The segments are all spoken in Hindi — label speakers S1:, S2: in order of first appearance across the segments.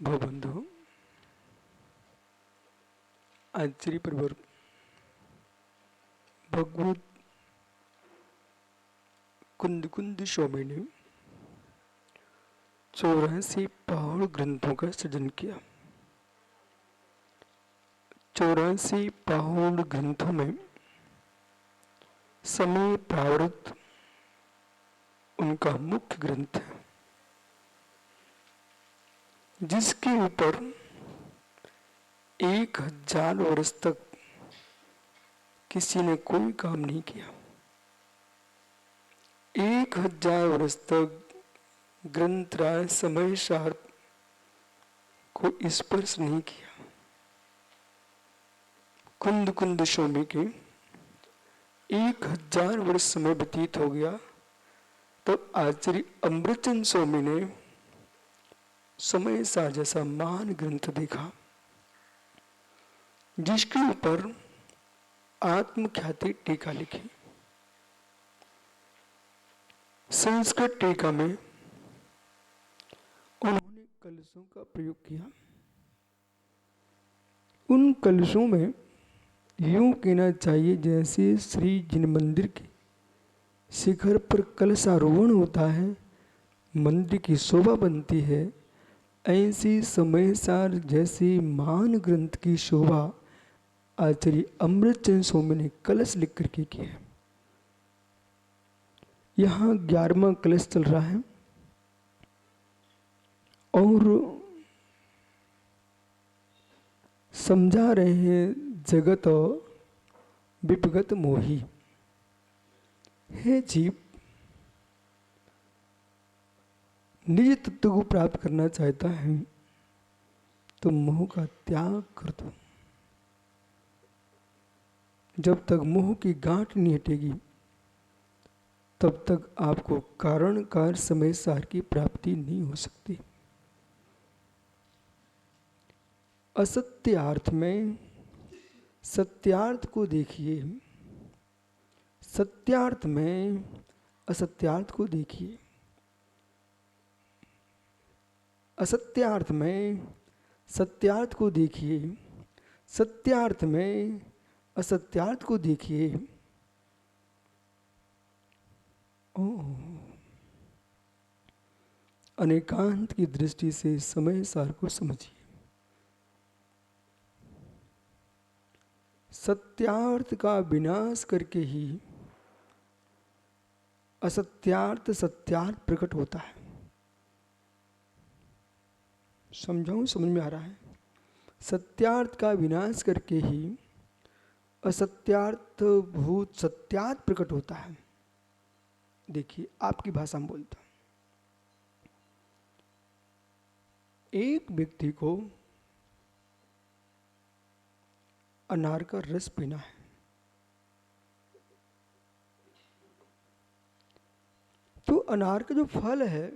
S1: भवबंधु आचार्य परिवार भगवत कुंद कुंद स्वामी ने 84 पहाड़ ग्रंथों का सृजन किया। 84 पहाड़ ग्रंथों में समय प्रावृत उनका मुख्य ग्रंथ है, जिसके ऊपर 1000 वर्ष तक किसी ने कोई काम नहीं किया। 1000 वर्ष तक ग्रंथराज समय सार को स्पर्श नहीं किया। कुंद कुंद स्वामी के 1000 वर्ष समय व्यतीत हो गया, तो आचार्य अमृतचंद स्वामी ने समय सार जैसा महान ग्रंथ देखा, जिसके ऊपर आत्मख्याति टीका लिखी। संस्कृत टीका में उन्होंने कलशों का प्रयोग किया। उन कलशों में यूं कहना चाहिए जैसे श्री जिन मंदिर के शिखर पर कलशारोहण होता है, मंदिर की शोभा बनती है, ऐसी समय सार जैसी महान ग्रंथ की शोभा आचार्य अमृतचंद स्वामी ने कलश लिख करके की है। यहाँ 11वां कलश चल रहा है और समझा रहे हैं जगत विपगत मोही। हे जीव, निज तत्व को प्राप्त करना चाहता है तो मोह का त्याग कर दो। जब तक मोह की गांठ नहीं हटेगी तब तक आपको कारण कार समय सार की प्राप्ति नहीं हो सकती। असत्यार्थ में सत्यार्थ को देखिए, सत्यार्थ में असत्यार्थ को देखिए, असत्यार्थ में सत्यार्थ को देखिए, सत्यार्थ में असत्यार्थ को देखिए। अनेकांत की दृष्टि से समय सार को समझिए। सत्यार्थ का विनाश करके ही असत्यार्थ सत्यार्थ प्रकट होता है। समझाऊं, समझ में आ रहा है? सत्यार्थ का विनाश करके ही असत्यार्थ भूत सत्यार्थ प्रकट होता है। देखिए, आपकी भाषा में बोलता हूं। एक व्यक्ति को अनार का रस पीना है, तो अनार का जो फल है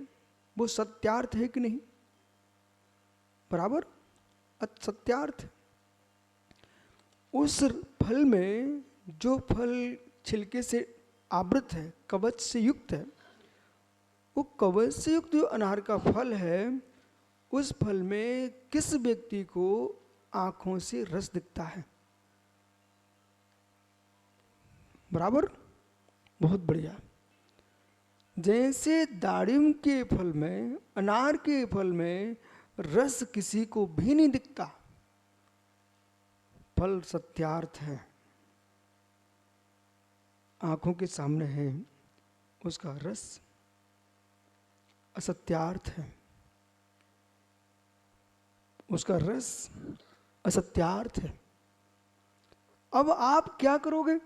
S1: वो सत्यार्थ है कि नहीं? बराबर सत्यार्थ। उस फल में जो फल छिलके से आवृत है, कवच से युक्त है, वो कवच से युक्त जो अनार का फल है, उस फल में किस व्यक्ति को आंखों से रस दिखता है? बराबर, बहुत बढ़िया। जैसे दाड़िम के फल में, अनार के फल में रस किसी को भी नहीं दिखता, फल सत्यार्थ है, आंखों के सामने है, उसका रस असत्यार्थ है, उसका रस असत्यार्थ है। अब आप क्या करोगे?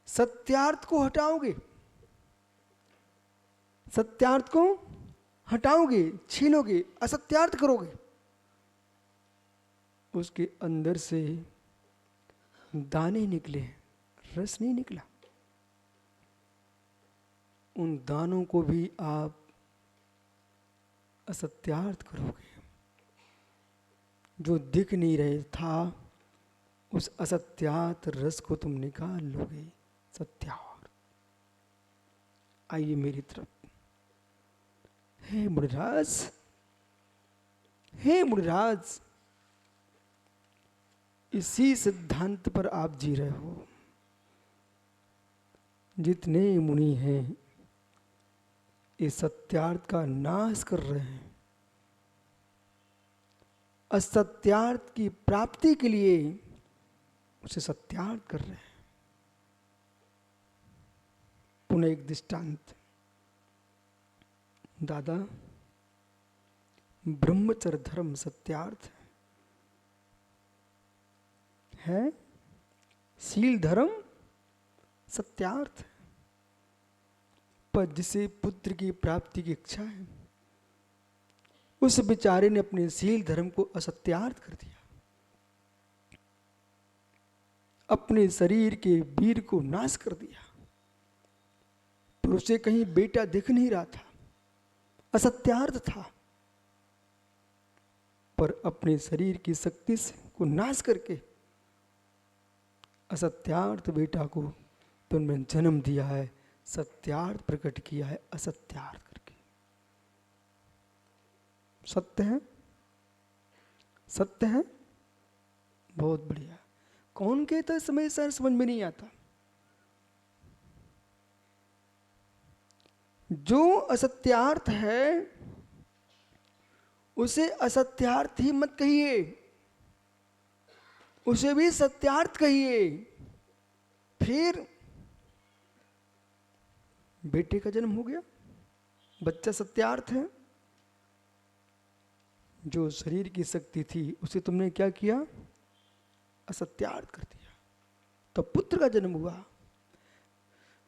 S1: सत्यार्थ को हटाओगे, सत्यार्थ को हटाओगे, छीनोगे, असत्यार्थ करोगे। उसके अंदर से दाने निकले, रस नहीं निकला। उन दानों को भी आप असत्यार्थ करोगे। जो दिख नहीं रहे था, उस असत्यार्थ रस को तुम निकाल लोगे। सत्यार्थ। आइए मेरी तरफ। हे मुनिराज, हे मुनिराज, इसी सिद्धांत पर आप जी रहे हो। जितने मुनि हैं इस सत्यार्थ का नाश कर रहे हैं, असत्यार्थ की प्राप्ति के लिए उसे सत्यार्थ कर रहे हैं। पुनः एक दृष्टांत, दादा ब्रह्मचर्य धर्म सत्यार्थ है, शील धर्म सत्यार्थ, पर जिसे पुत्र की प्राप्ति की इच्छा है उस बेचारे ने अपने शील धर्म को असत्यार्थ कर दिया, अपने शरीर के वीर को नाश कर दिया। पर उसे कहीं बेटा दिख नहीं रहा था, असत्यार्थ था, पर अपने शरीर की शक्ति को नाश करके असत्यार्थ बेटा को तुमने जन्म दिया है, सत्यार्थ प्रकट किया है असत्यार्थ करके। सत्य है, सत्य है, बहुत बढ़िया। कौन कहता है समय सर समझ में नहीं आता? जो असत्यार्थ है उसे असत्यार्थ ही मत कहिए, उसे भी सत्यार्थ कहिए। फिर बेटे का जन्म हो गया, बच्चा सत्यार्थ है। जो शरीर की शक्ति थी उसे तुमने क्या किया? असत्यार्थ कर दिया, तो पुत्र का जन्म हुआ।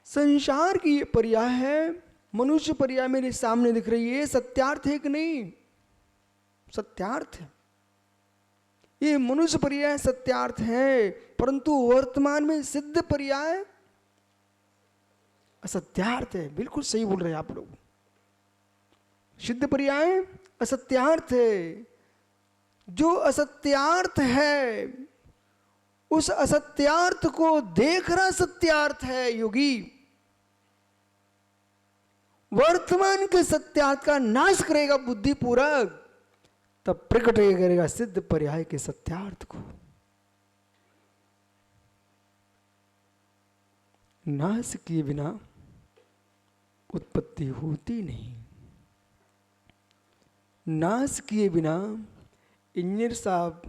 S1: संसार की ये पर्याय है, मनुष्य पर्याय मेरे सामने दिख रही है, सत्यार्थ है कि नहीं? सत्यार्थ है। ये मनुष्य पर्याय सत्यार्थ है, परंतु वर्तमान में सिद्ध पर्याय असत्यार्थ है। बिल्कुल सही बोल रहे हैं आप लोग। सिद्ध पर्याय असत्यार्थ है। जो असत्यार्थ है उस असत्यार्थ को देख रहा सत्यार्थ है योगी। वर्तमान के सत्यार्थ का नाश करेगा बुद्धिपूर्वक, तब प्रकट करेगा सिद्ध पर्याय के सत्यार्थ को। नाश किए बिना उत्पत्ति होती नहीं। नाश किए बिना, इंजीनियर साहब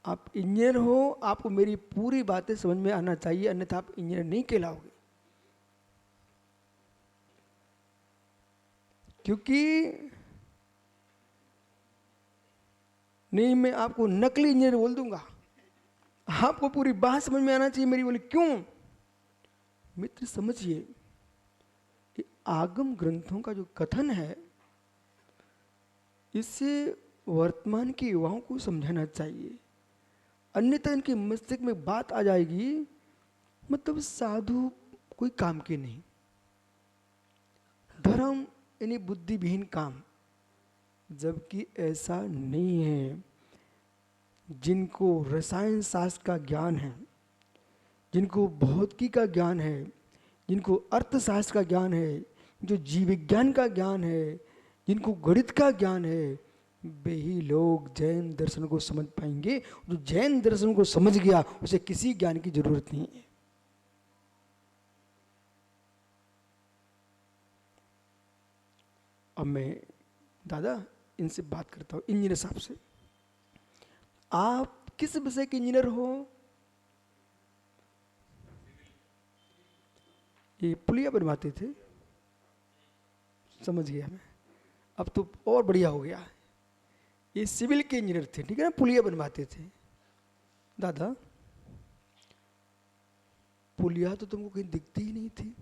S1: आप इंजीनियर हो, आपको मेरी पूरी बातें समझ में आना चाहिए, अन्यथा आप इंजीनियर नहीं कहलाओगे। क्योंकि नहीं, मैं आपको नकली इंजीनियर बोल दूंगा। आपको पूरी बात समझ में आना चाहिए मेरी। बोले क्यों? मित्र समझिए, आगम ग्रंथों का जो कथन है इससे वर्तमान के युवाओं को समझाना चाहिए, अन्यथा इनके मस्तिष्क में बात आ जाएगी मतलब साधु कोई काम के नहीं, धर्म यानी बुद्धिहीन काम। जबकि ऐसा नहीं है। जिनको रसायन शास्त्र का ज्ञान है, जिनको भौतिकी का ज्ञान है, जिनको अर्थशास्त्र का ज्ञान है, जो जीव विज्ञान का ज्ञान है, जिनको गणित का ज्ञान है, वे ही लोग जैन दर्शन को समझ पाएंगे। जो जैन दर्शन को समझ गया उसे किसी ज्ञान की जरूरत नहीं है। अब मैं दादा इनसे बात करता हूँ, इंजीनियर साहब से। आप किस विषय के इंजीनियर हो? ये पुलिया बनवाते थे, समझ गया मैं। अब तो और बढ़िया हो गया। ये सिविल के इंजीनियर थे, ठीक है ना, पुलिया बनवाते थे। दादा पुलिया तो तुमको कहीं दिखती ही नहीं थी,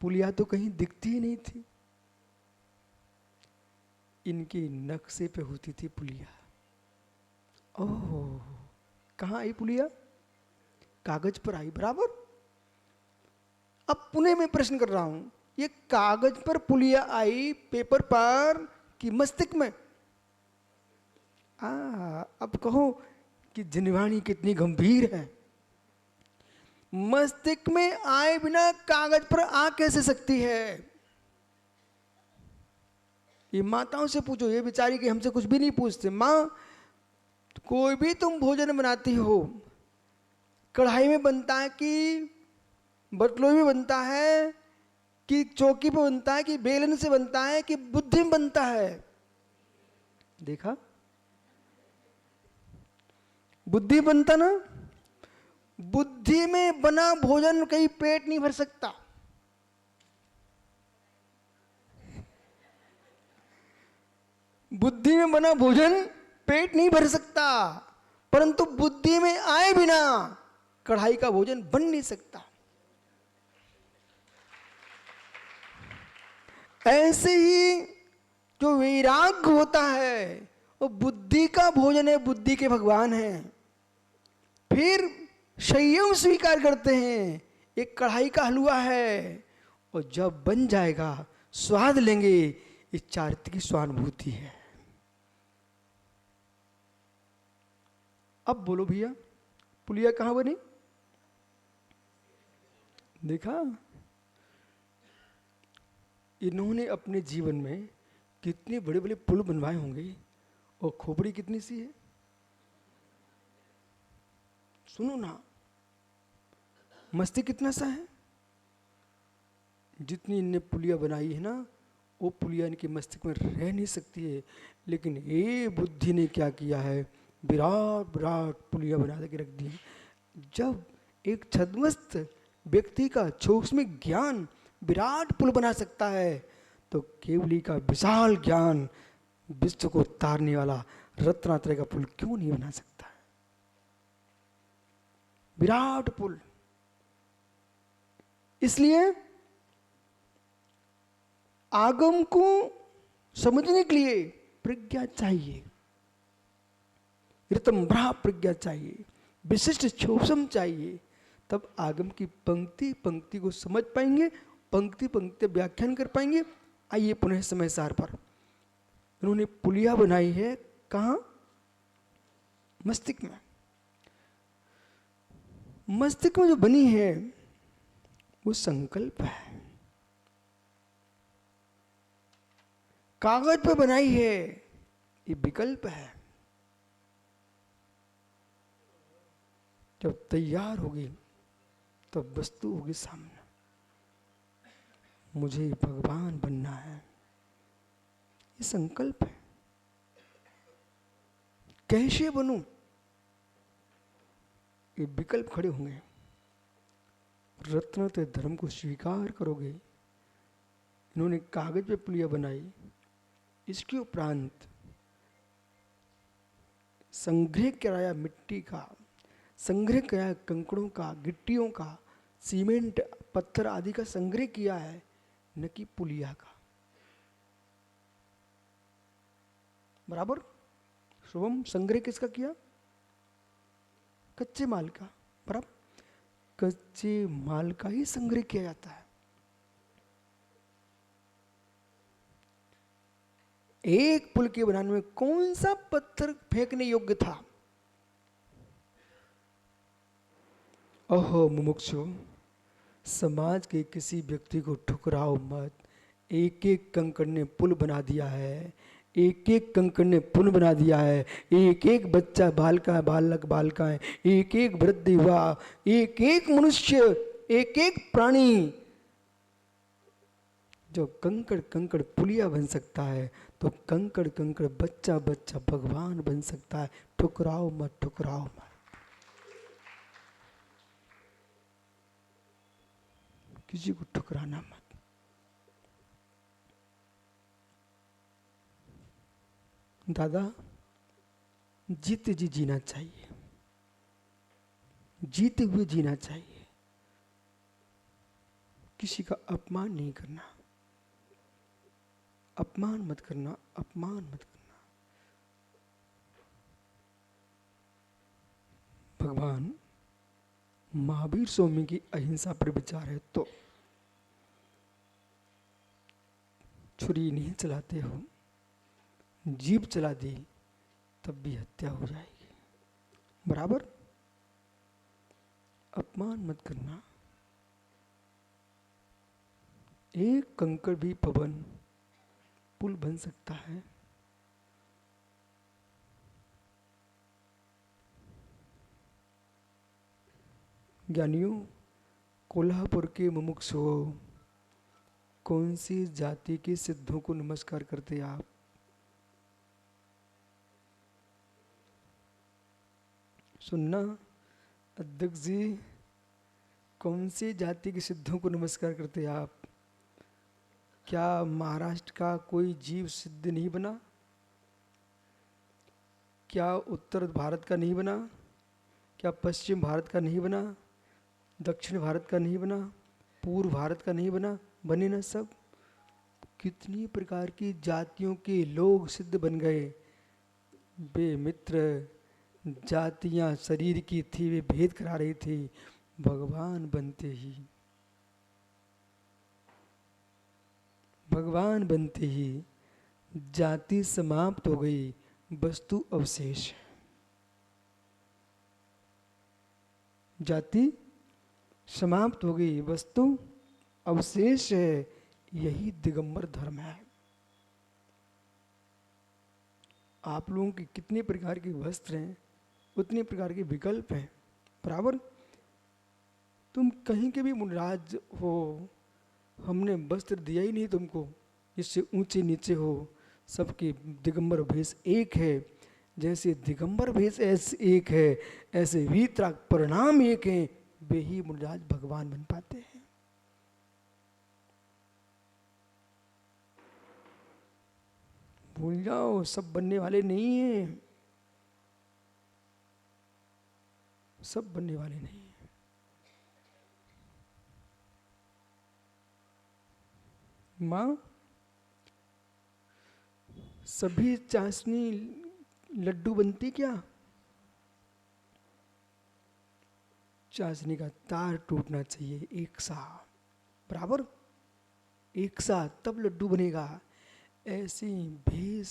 S1: पुलिया तो कहीं दिखती ही नहीं थी। इनके नक्शे पे होती थी पुलिया। ओह, कहाँ आई पुलिया? कागज पर आई, बराबर। अब पुनः मैं प्रश्न कर रहा हूं, ये कागज पर पुलिया आई, पेपर पर कि मस्तिष्क में? अब कहो कि जिनवाणी कितनी गंभीर है। मस्तिष्क में आए बिना कागज पर आ कैसे सकती है? ये माताओं से पूछो, ये बेचारी कि हमसे कुछ भी नहीं पूछते। माँ, कोई भी तुम भोजन बनाती हो, कढ़ाई में बनता है कि बर्तनों में बनता है कि चौकी पे बनता है कि बेलन से बनता है कि बुद्धि में बनता है? देखा, बुद्धि बनता ना। बुद्धि में बना भोजन कहीं पेट नहीं भर सकता। बुद्धि में बना भोजन पेट नहीं भर सकता, परंतु बुद्धि में आए बिना कढ़ाई का भोजन बन नहीं सकता। ऐसे ही जो वैराग्य होता है वो बुद्धि का भोजन है, बुद्धि के भगवान है। फिर संयम स्वीकार करते हैं, एक कढ़ाई का हलवा है, और जब बन जाएगा स्वाद लेंगे, ये चारित्र की स्वानुभूति है। अब बोलो भैया, पुलिया कहां बनी? देखा, इन्होंने अपने जीवन में कितने बड़े बड़े पुल बनवाए होंगे, और खोपड़ी कितनी सी है। सुनो ना, मस्ती कितना सा है। जितनी इनने पुलिया बनाई है ना, वो पुलिया इनके मस्तिष्क में रह नहीं सकती है। लेकिन ये बुद्धि ने क्या किया है, विराट विराट पुलिया बना के रख दी। जब एक छद्मस्त व्यक्ति का सूक्ष्म ज्ञान विराट पुल बना सकता है, तो केवली का विशाल ज्ञान विश्व को तारने वाला रत्नात्रय का पुल क्यों नहीं बना सकता है? विराट पुल। इसलिए आगम को समझने के लिए प्रज्ञा चाहिए, ऋतंभ्रा प्रज्ञा चाहिए, विशिष्ट सूक्ष्म चाहिए। तब आगम की पंक्ति पंक्ति को समझ पाएंगे, पंक्ति पंक्ति व्याख्यान कर पाएंगे। आइए पुनः समय सार पर। उन्होंने पुलिया बनाई है कहाँ? मस्तिष्क में। मस्तिष्क में जो बनी है वो संकल्प है। कागज पे बनाई है ये विकल्प है। जब तैयार होगी तब वस्तु होगी सामने। मुझे भगवान बनना है, ये संकल्प है। कैसे बनूं, ये विकल्प खड़े होंगे। रत्नते धर्म को स्वीकार करोगे। इन्होंने कागज पे पुलिया बनाई, इसके उपरांत संग्रह कराया मिट्टी का, संग्रह कराया कंकड़ों का, गिट्टियों का, सीमेंट पत्थर आदि का संग्रह किया है, न कि पुलिया का। बराबर। शुभम, संग्रह किसका किया? कच्चे माल का। बराबर, कच्चे माल का ही संग्रह किया जाता है। एक पुल के बनाने में कौन सा पत्थर फेंकने योग्य था? ओहो मुमुक्षु, समाज के किसी व्यक्ति को ठुकराओ मत। एक एक कंकड़ ने पुल बना दिया है, एक एक कंकड़ ने पुल बना दिया है। एक एक बच्चा, बालका, बालक, बालिकाएं, एक एक वृद्ध युवा, एक एक मनुष्य, एक एक प्राणी, जो कंकड़ कंकड़ पुलिया बन सकता है, तो कंकड़ कंकड़ बच्चा बच्चा भगवान बन सकता है। ठुकराओ मत, ठुकराओ मत। किसी को ठुकराना मत। दादा, जीते जी जीना चाहिए, जीते हुए जीना चाहिए। किसी का अपमान नहीं करना, अपमान मत करना, अपमान मत करना। भगवान महावीर स्वामी की अहिंसा पर विचार है तो छुरी नहीं चलाते हो, जीभ चला दी तब भी हत्या हो जाएगी। बराबर। अपमान मत करना। एक कंकड़ भी पवन पुल बन सकता है। ज्ञानियों, कोल्हापुर के मुमुक्षुओं, कौन सी जाति के सिद्धों को नमस्कार करते आप? सुनना अध्यक्ष जी, कौन सी जाति के सिद्धों को नमस्कार करते आप? क्या महाराष्ट्र का कोई जीव सिद्ध नहीं बना? क्या उत्तर भारत का नहीं बना? क्या पश्चिम भारत का नहीं बना? दक्षिण भारत का नहीं बना? पूर्व भारत का नहीं बना? बने ना सब। कितनी प्रकार की जातियों के लोग सिद्ध बन गए। वे मित्र जातियां शरीर की थी, वे भेद करा रही थी, भगवान बनते ही जाति समाप्त हो गई, वस्तु अवशेष है। जाति समाप्त हो गई, वस्तु अवशेष है। यही दिगंबर धर्म है। आप लोगों के कितने प्रकार के वस्त्र हैं, उतने प्रकार के विकल्प हैं, बराबर। तुम कहीं के भी मुनराज हो, हमने वस्त्र दिया ही नहीं तुमको, जिससे ऊंचे नीचे हो। सबके दिगंबर भेष एक है। जैसे दिगंबर भेष ऐसे एक है, ऐसे वीतराग परिणाम एक हैं। वे ही मुनराज भगवान बन पाते हैं। भूल जाओ, सब बनने वाले नहीं हैं, सब बनने वाले नहीं हैं। माँ, सभी चाशनी लड्डू बनती क्या? चाशनी का तार टूटना चाहिए एक साथ, बराबर, एक साथ, तब लड्डू बनेगा। ऐसी भेष,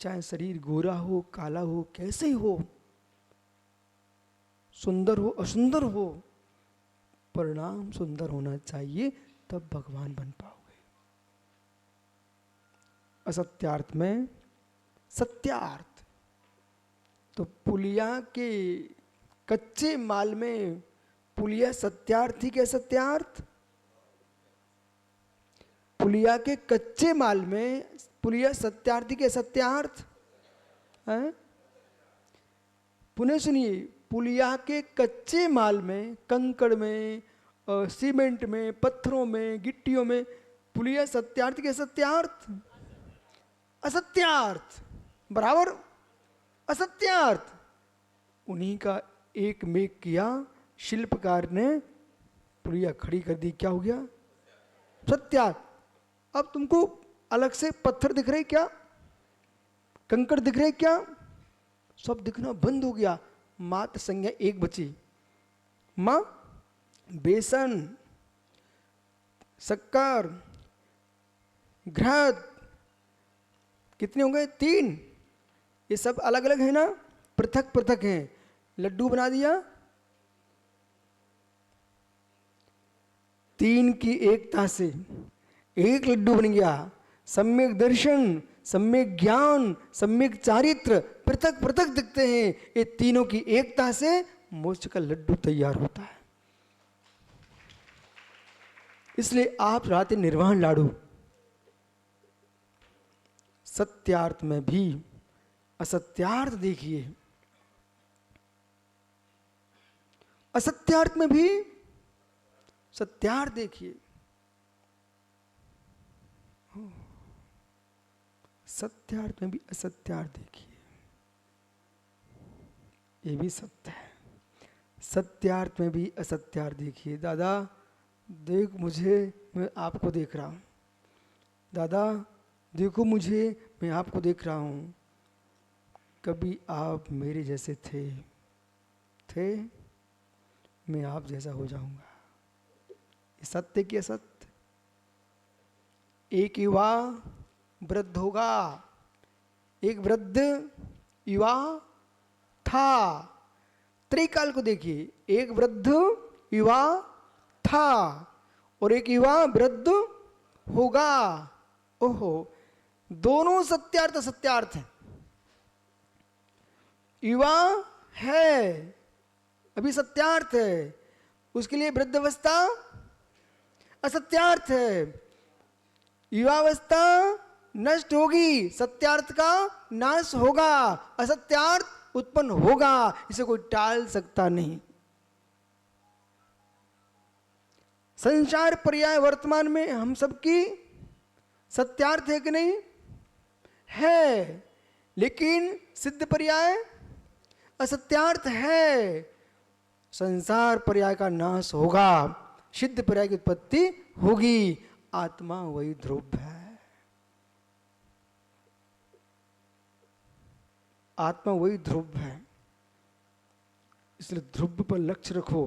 S1: चाहे शरीर गोरा हो, काला हो, कैसे ही हो, सुंदर हो, असुंदर हो, परिणाम सुंदर होना चाहिए, तब भगवान बन पाओगे। असत्यार्थ में सत्यार्थ। तो पुलिया के कच्चे माल में पुलिया सत्यार्थ ही क्या सत्यार्थ? पुलिया के कच्चे माल में पुलिया सत्यार्थी के सत्यार्थ है। पुनः सुनिए, पुलिया के कच्चे माल में, कंकड़ में, सीमेंट में, पत्थरों में, गिट्टियों में, पुलिया सत्यार्थ के सत्यार्थ? असत्यार्थ, बराबर, असत्यार्थ। उन्हीं का एक मेघ किया शिल्पकार ने, पुलिया खड़ी कर दी, क्या हो गया? सत्यार्थ। अब तुमको अलग से पत्थर दिख रहे क्या? कंकड़ दिख रहे क्या? सब दिखना बंद हो गया, मात्र संज्ञा एक बची। मां, बेसन, शक्कर, घृत, कितने हो गए? 3। ये सब अलग अलग है ना, पृथक पृथक हैं। लड्डू बना दिया, 3 की एकता से एक लड्डू बन गया। सम्यक दर्शन, सम्यक ज्ञान, सम्यक चारित्र पृथक पृथक दिखते हैं। ये तीनों की एकता से मोक्ष का लड्डू तैयार होता है। इसलिए आप चढ़ाते निर्वाण लाडू। सत्यार्थ में भी असत्यार्थ देखिए, असत्यार्थ में भी सत्यार्थ देखिए। सत्यार्थ में भी असत्यार्थ देखिए, ये भी सत्य है। सत्यार्थ में भी असत्यार्थ देखिए। दादा देख मुझे, मैं आपको देख रहा हूँ। दादा देखो मुझे, मैं आपको देख रहा हूँ। कभी आप मेरे जैसे थे, मैं आप जैसा हो जाऊंगा। ये सत्य की असत्य? एक युवा वृद्ध होगा, एक वृद्ध युवा था। त्रिकाल को देखिए, एक वृद्ध युवा था और एक युवा वृद्ध होगा। ओहो, दोनों सत्यार्थ असत्यार्थ है। युवा है अभी सत्यार्थ है, उसके लिए वृद्धावस्था असत्यार्थ है। युवावस्था नष्ट होगी, सत्यार्थ का नाश होगा, असत्यार्थ उत्पन्न होगा, इसे कोई टाल सकता नहीं। संसार पर्याय वर्तमान में हम सबकी सत्यार्थ है कि नहीं है, लेकिन सिद्ध पर्याय असत्यार्थ है। संसार पर्याय का नाश होगा, सिद्ध पर्याय की उत्पत्ति होगी। आत्मा वही ध्रुव है, आत्मा वही ध्रुव है। इसलिए ध्रुव पर लक्ष्य रखो,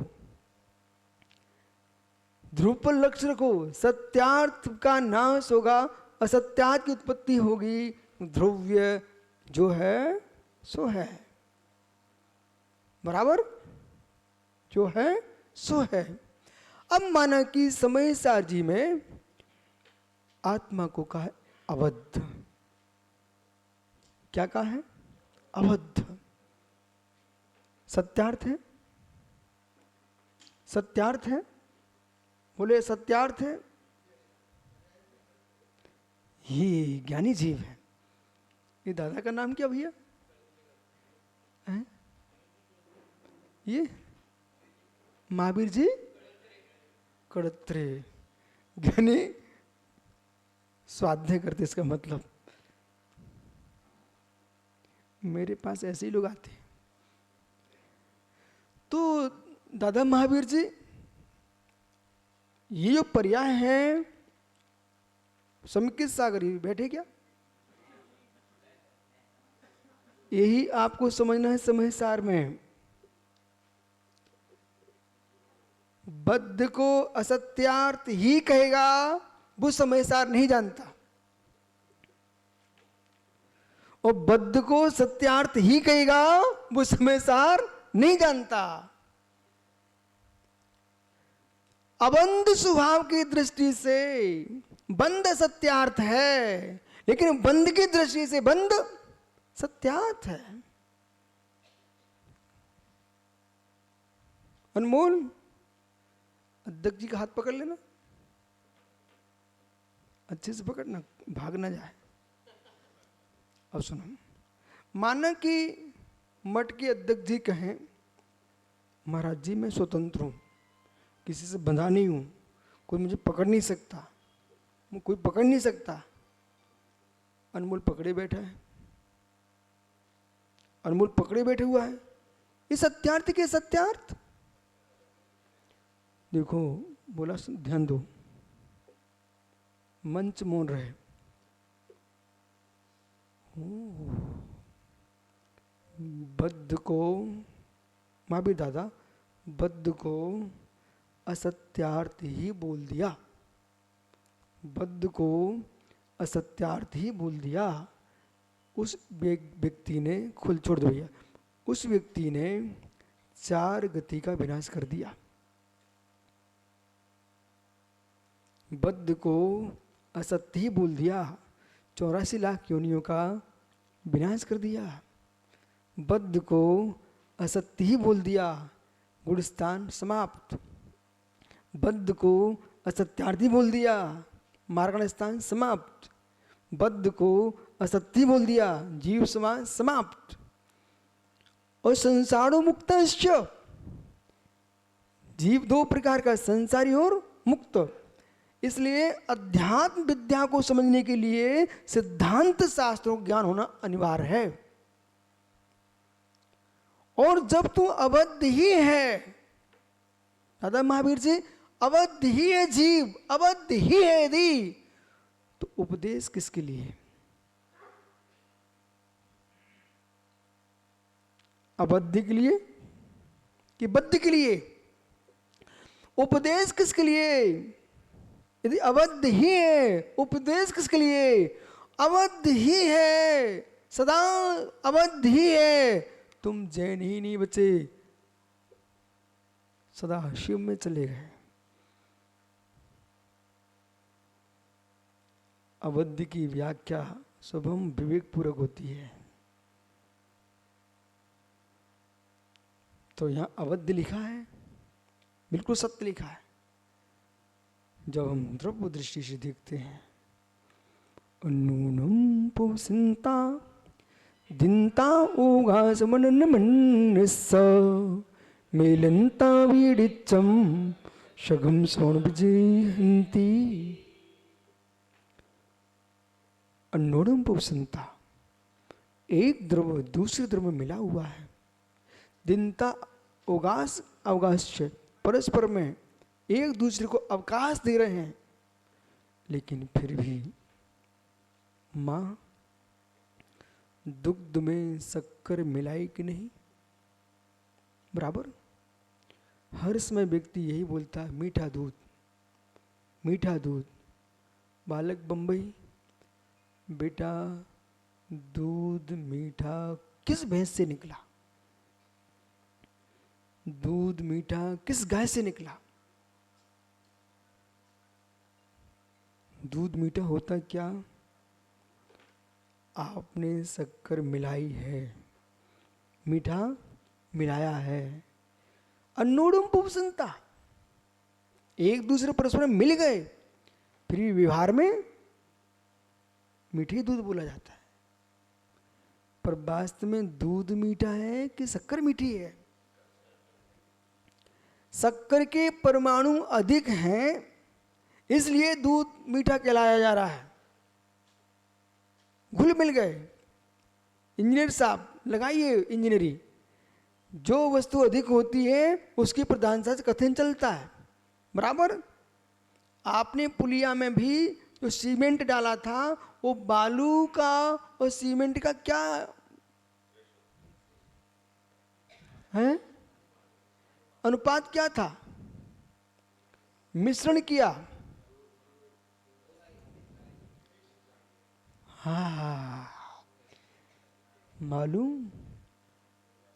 S1: ध्रुव पर लक्ष्य रखो। सत्यार्थ का नाश होगा, असत्यार्थ की उत्पत्ति होगी। ध्रुव्य जो है सो है, बराबर जो है सो है। अब माना कि समय सार जी में आत्मा को कहा है अबद्ध। क्या कहा है? अबद्ध। सत्यार्थ है, सत्यार्थ है, बोले सत्यार्थ है। ये ज्ञानी जीव है। ये दादा का नाम क्या भैया है? ये महावीर जी कड़त्रे। ज्ञानी स्वाध्याय करते, इसका मतलब मेरे पास ऐसे ही लोग आते। तो दादा महावीर जी ये जो पर्याय है, समिकित सागर बैठे क्या, यही आपको समझना है। समय सार में बद्ध को असत्यार्थ ही कहेगा, वो समय सार नहीं जानता, और बद्ध को सत्यार्थ ही कहेगा, वो समय सार नहीं जानता। अबंध स्वभाव की दृष्टि से बंध सत्यार्थ है, लेकिन बंध की दृष्टि से बंध सत्यार्थ है। अनमोल, अध्यक्ष जी का हाथ पकड़ लेना, अच्छे से पकड़ना, भाग ना जाए। अब सुनो, माना कि मठ के अध्यक्ष जी कहें महाराज जी मैं स्वतंत्र हूं, किसी से बंधा नहीं हूं, कोई मुझे पकड़ नहीं सकता, कोई पकड़ नहीं सकता। अनमोल पकड़े बैठा है, अनमोल पकड़े बैठे हुआ है। ये सत्यार्थ के सत्यार्थ देखो, बोला ध्यान दो, मंच मौन रहे। बद्ध को, महावीर दादा बद्ध को असत्यार्थ ही बोल दिया, बद्ध को असत्यार्थ ही बोल दिया। उस व्यक्ति ने, खुल छोड़ दो भैया, उस व्यक्ति ने चार गति का विनाश कर दिया। बद्ध को असत्य ही बोल दिया, 84 लाख योनियों का विनाश कर दिया। बद्ध को असत्य ही बोल दिया, गुणस्थान समाप्त। बद्ध को असत्यार्थी बोल दिया, मार्गण स्थान समाप्त। बद्ध को असत्य बोल दिया, जीव समाज समाप्त। और संसारो मुक्तश्च, जीव दो प्रकार का, संसारी और मुक्त। इसलिए अध्यात्म विद्या को समझने के लिए सिद्धांत शास्त्रों का ज्ञान होना अनिवार्य है। और जब तू अबद्ध ही है, दादा महावीर जी अबद्ध ही है जीव, अबद्ध ही है यदि, तो उपदेश किसके लिए? अबद्ध के लिए कि बद्ध के लिए? उपदेश किसके लिए? यदि अबद्ध ही है, उपदेश किसके लिए? अबद्ध ही है, सदा अबद्ध ही है, तुम जैन ही नहीं बचे, सदा शिव में चले गए। अबद्ध की व्याख्या शुभम विवेक पूर्वक होती है। तो यहाँ अवध्य लिखा है, बिल्कुल सत्य लिखा है। जब हम द्रव्य दृष्टि से देखते हैं, नूनम पुसिंता दिंता ओघास मनन मनस मेलंता वीडिचम शगम सोण विजयंती। अन्नोडम पुसिंता, एक द्रव्य दूसरे द्रव्य में मिला हुआ है। दिनता अवकाश, अवकाश परस्पर में एक दूसरे को अवकाश दे रहे हैं, लेकिन फिर भी माँ दुग्ध में शक्कर मिलाई कि नहीं? बराबर। हर समय व्यक्ति यही बोलता है, मीठा दूध, मीठा दूध। बालक बंबई, बेटा दूध मीठा किस भैंस से निकला? दूध मीठा किस गाय से निकला? दूध मीठा होता क्या? आपने शक्कर मिलाई है, मीठा मिलाया है। अन्नोडम पुपसंता, एक दूसरे परस्पर मिल गए, फिर भी व्यवहार में मीठे दूध बोला जाता है। पर वास्तव में दूध मीठा है कि शक्कर मीठी है? शक्कर के परमाणु अधिक हैं, इसलिए दूध मीठा कहलाया जा रहा है। घुल मिल गए। इंजीनियर साहब लगाइए इंजीनियरी, जो वस्तु अधिक होती है उसकी प्रधानता से कथन चलता है। बराबर। आपने पुलिया में भी जो सीमेंट डाला था, वो बालू का और सीमेंट का क्या है? अनुपात क्या था? मिश्रण किया। हाँ, मालूम।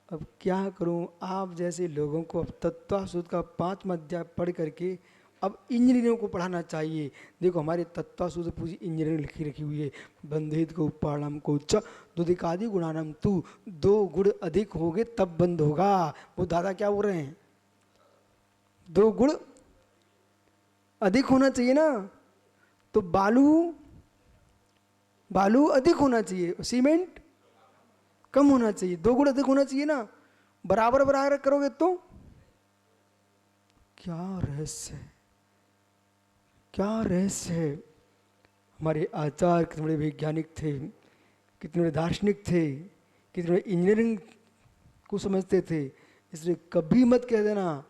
S1: अब क्या करूं, आप जैसे लोगों को अब तत्वासुद का 5वां अध्याय पढ़ करके अब इंजीनियरों को पढ़ाना चाहिए। देखो हमारे तत्वासुद पूरी इंजीनियरिंग लिखी रखी हुई है। बंधित को उपाड़म को च दुधिकादि गुणानम तू, 2 गुण अधिक होगे तब बंद होगा। वो दादा क्या बोल रहे हैं? 2 गुण अधिक होना चाहिए ना। तो बालू अधिक होना चाहिए, सीमेंट कम होना चाहिए, 2 गुण अधिक होना चाहिए ना। बराबर बराबर करोगे तो क्या रहस्य है, क्या रहस्य है। हमारे आचार्य कितने बड़े वैज्ञानिक थे, कितने बड़े दार्शनिक थे, कितने बड़े इंजीनियरिंग को समझते थे। इसलिए कभी मत कह देना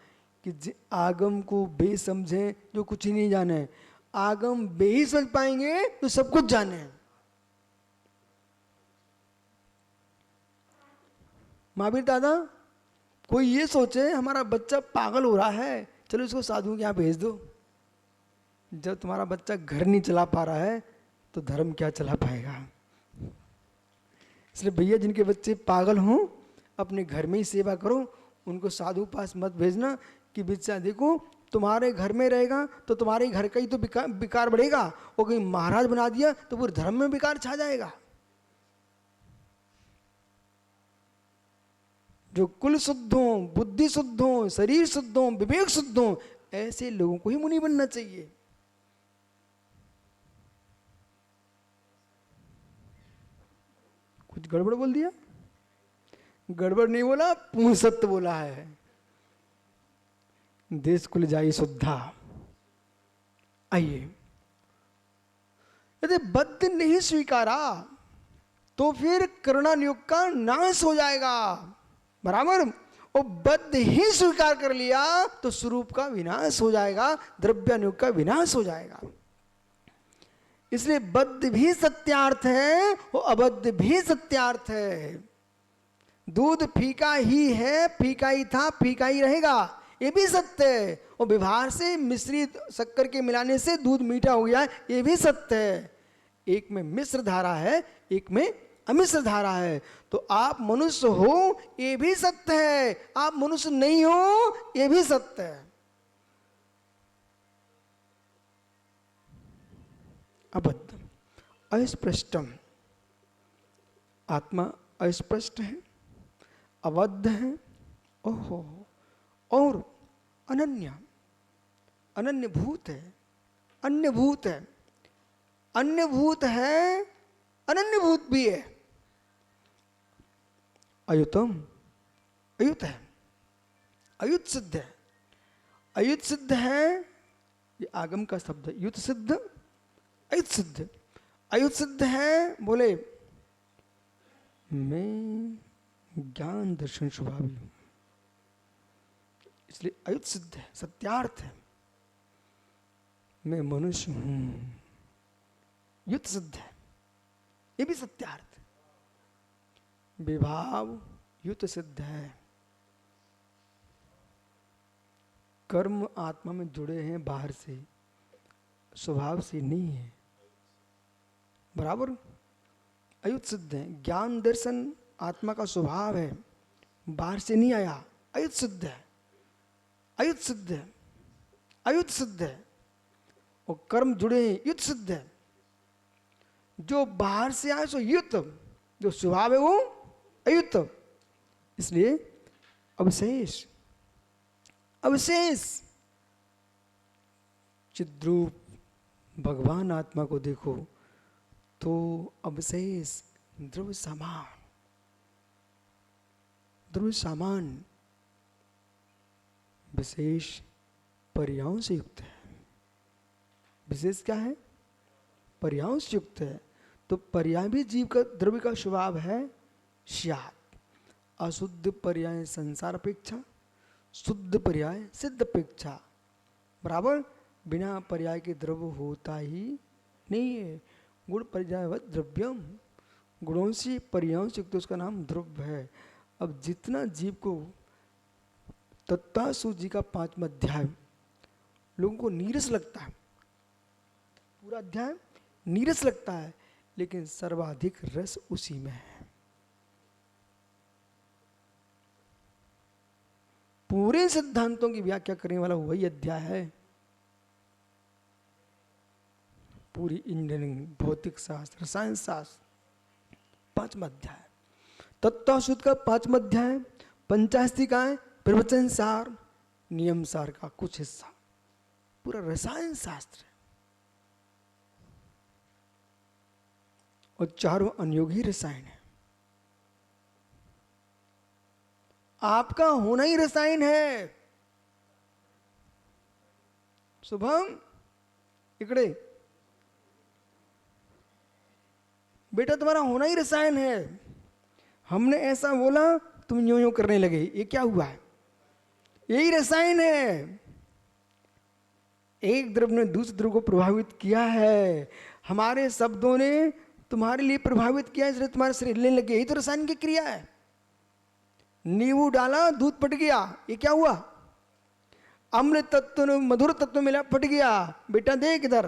S1: कि आगम को बे समझें जो कुछ ही नहीं जाने। आगम बे ही समझ पाएंगे तो सब कुछ जाने। महावीर दादा, कोई ये सोचे हमारा बच्चा पागल हो रहा है, चलो इसको साधु के यहाँ भेज दो। जब तुम्हारा बच्चा घर नहीं चला पा रहा है तो धर्म क्या चला पाएगा? इसलिए भैया जिनके बच्चे पागल हों अपने घर में ही सेवा करो, उनको साधु पास मत भेजना कि बच्चा देखो तुम्हारे घर में रहेगा तो तुम्हारे घर का ही तो विकार बढ़ेगा, और कहीं महाराज बना दिया तो पूरे धर्म में विकार छा जाएगा। जो कुल शुद्ध हो, बुद्धि शुद्ध हो, शरीर शुद्ध हो, विवेक शुद्ध हो, ऐसे लोगों को ही मुनि बनना चाहिए। कुछ गड़बड़ बोल दिया? गड़बड़ नहीं बोला, पूर्ण सत्य बोला है। देश कुल जाई शुद्धा। आइए, यदि बद्ध नहीं स्वीकारा तो फिर करुणानियोग का नाश हो जाएगा। बराबर। और बद्ध ही स्वीकार कर लिया तो स्वरूप का विनाश हो जाएगा, द्रव्यानुयोग का विनाश हो जाएगा। इसलिए बद्ध भी सत्यार्थ है और अबद्ध भी सत्यार्थ है। दूध फीका ही है, फीका ही था, फीका ही रहेगा, ये भी सत्य है। और व्यवहार से मिश्रित शक्कर के मिलाने से दूध मीठा हो गया, ये भी सत्य है। एक में मिश्र धारा है, एक में अमिश्र धारा है। तो आप मनुष्य हो ये भी सत्य है, आप मनुष्य नहीं हो ये भी सत्य है। अबद्धम अस्पृष्टम, आत्मा अस्पष्ट है, अबद्ध है, ओहो, और अनन्य, अनन्य भूत है, अन्य भूत है, अन्य भूत है, अनन्य भूत भी है। अयुतम, अयुत है, अयुत सिद्ध है, अयुत सिद्ध है, ये आगम का शब्द है। युत सिद्ध, अयुत सिद्ध। अयुत सिद्ध है बोले मैं ज्ञान दर्शन स्वभावी हूं, इसलिए अयुत सिद्ध है, सत्यार्थ है, मैं मनुष्य हूं। युत सिद्ध है, ये भी सत्यार्थ। विभाव युत सिद्ध है, कर्म आत्मा में जुड़े हैं बाहर से, स्वभाव से नहीं है, बराबर। अयुत सिद्ध है। ज्ञान दर्शन आत्मा का स्वभाव है, बाहर से नहीं आया, अयुत सिद्ध है, अयुत सिद्ध है, अयुत सिद्ध है। और कर्म जुड़े हैं, युत सिद्ध है। जो बाहर से आए सो युत, जो स्वभाव है वो अयुत। इसलिए अवशेष, अवशेष चिद्रूप भगवान आत्मा को देखो तो अवशेष ध्रुव समान, ध्रुव समान, विशेष पर्यायों से युक्त है। विशेष क्या है? पर्यायों से युक्त है। तो पर्याय भी जीव का द्रव्य का स्वभाव है स्यात्। अशुद्ध पर्याय संसार अपेक्षा, शुद्ध पर्याय सिद्ध अपेक्षा, बराबर। बिना पर्याय के द्रव्य होता ही नहीं है। गुण पर्यायवत द्रव्यम, गुणों से पर्यायों से युक्त उसका नाम द्रव्य है। अब जितना जीव को तत्वासु जी का 5वां अध्याय लोगों को नीरस लगता है, पूरा अध्याय नीरस लगता है, लेकिन सर्वाधिक रस उसी में है। पूरे सिद्धांतों की व्याख्या करने वाला वही अध्याय है। पूरी इंजीनियरिंग, भौतिक शास्त्र, रसायन शास्त्र, 5वां अध्याय। तत्वशुद्ध का 5वां अध्याय, पंचास्ति का है प्रवचन सार, नियम सार का कुछ हिस्सा, पूरा रसायन शास्त्र है। और चारों अनुयोगी रसायन है। आपका होना ही रसायन है। शुभम इकड़े, बेटा तुम्हारा होना ही रसायन है। हमने ऐसा बोला तुम यूं यूं करने लगे, ये क्या हुआ है? यही रसायन है। एक द्रव्य ने दूसरे द्रव्य को प्रभावित किया है, हमारे शब्दों ने तुम्हारे लिए प्रभावित किया, इसलिए तुम्हारे शरीर हिलने लगे। यही तो रसायन की क्रिया है। नींबू डाला दूध फट गया, ये क्या हुआ? अम्ल तत्व ने मधुर तत्व मिला, फट गया। बेटा देख इधर,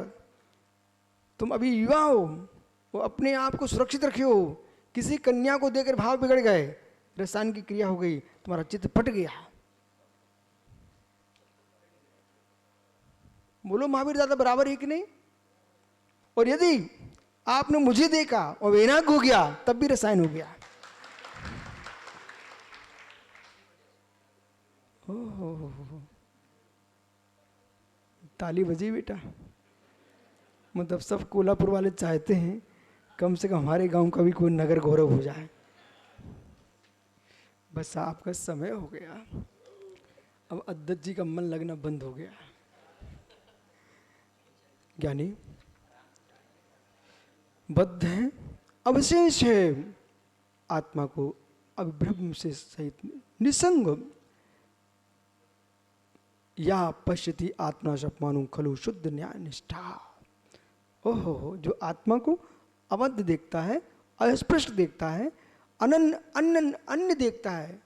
S1: तुम अभी युवा हो, वो अपने आप को सुरक्षित रखे हो, किसी कन्या को देकर भाव बिगड़ गए, रसायन की क्रिया हो गई, तुम्हारा चित्त फट गया। बोलो महावीर दादा बराबर है कि नहीं? और यदि आपने मुझे देखा और वैराग हो गया, तब भी रसायन हो गया। ओहो, ताली बजी बेटा। मतलब सब कोल्हापुर वाले चाहते हैं कम से कम हमारे गांव का भी कोई नगर गौरव हो जाए। बस आपका समय हो गया, अब अद्वैत जी का मन लगना बंद हो गया। ज्ञानी बद्ध है, अवशेष है, आत्मा को अभिभ्रम से सहित निसंग या पश्यति आत्मा अपमानु खलु शुद्ध न्याय निष्ठा। ओहो, जो आत्मा को अबद्ध देखता है, अस्पष्ट देखता है, अनन्य अन्य अन्य देखता है,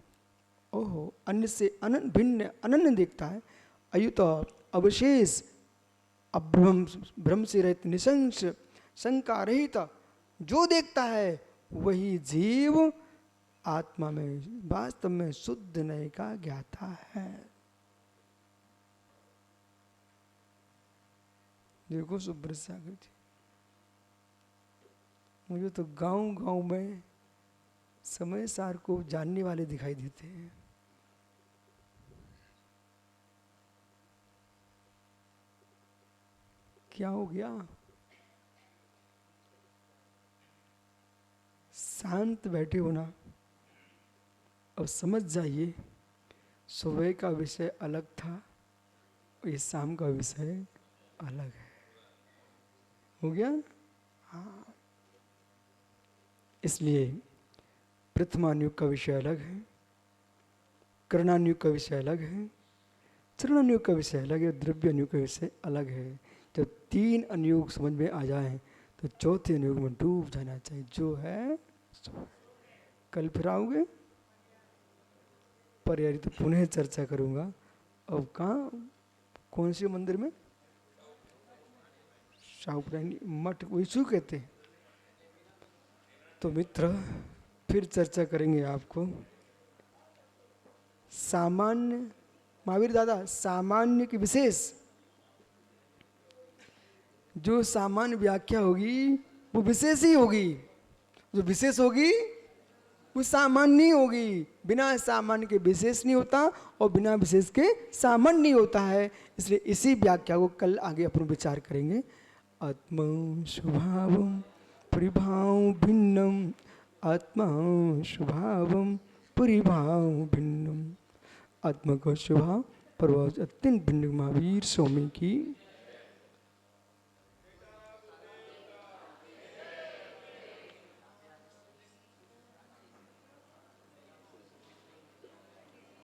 S1: ओहो, अन्य से अनन्य भिन्न अनन्य देखता है, अयुत अवशेष अभ्रम भ्रम से रहित निशंस शंका रहित जो देखता है, वही जीव आत्मा में वास्तव में शुद्ध नय का ज्ञाता है। देखो सुब्रत सागर जी, मुझे तो गांव गांव में समय सार को जानने वाले दिखाई देते हैं। क्या हो गया? शांत बैठे हो ना? अब समझ जाइए, सुबह का विषय अलग था और ये शाम का विषय अलग है। हो गया? हाँ। इसलिए प्रथमानुयोग का विषय अलग है, करणानुयोग का विषय अलग है, चरणानुयोग का विषय अलग है, द्रव्य अनुयोग का विषय अलग है। जब 3 अनुयोग समझ में आ जाए तो चौथे अनुयोग में डूब जाना चाहिए, जो है सो। कल फिर आओगे? पर यार तो पुनः चर्चा करूंगा। अब कहाँ, कौन से मंदिर में? शाहपुरानी मठ, वैसू कहते हैं। तो मित्र फिर चर्चा करेंगे आपको। सामान्य, महावीर दादा, सामान्य की विशेष, जो सामान्य व्याख्या होगी वो विशेष ही होगी, जो विशेष होगी वो सामान्य नहीं होगी। बिना सामान्य के विशेष नहीं होता और बिना विशेष के सामान्य नहीं होता है। इसलिए इसी व्याख्या को कल आगे अपन विचार करेंगे। आत्मा स्वभावम परिभाव भिन्नम, आत्मा स्वभावम परिभाव भिन्नम। आत्मा का स्वभाव प्रभाव अत्यंत भिन्न। महावीर स्वामी की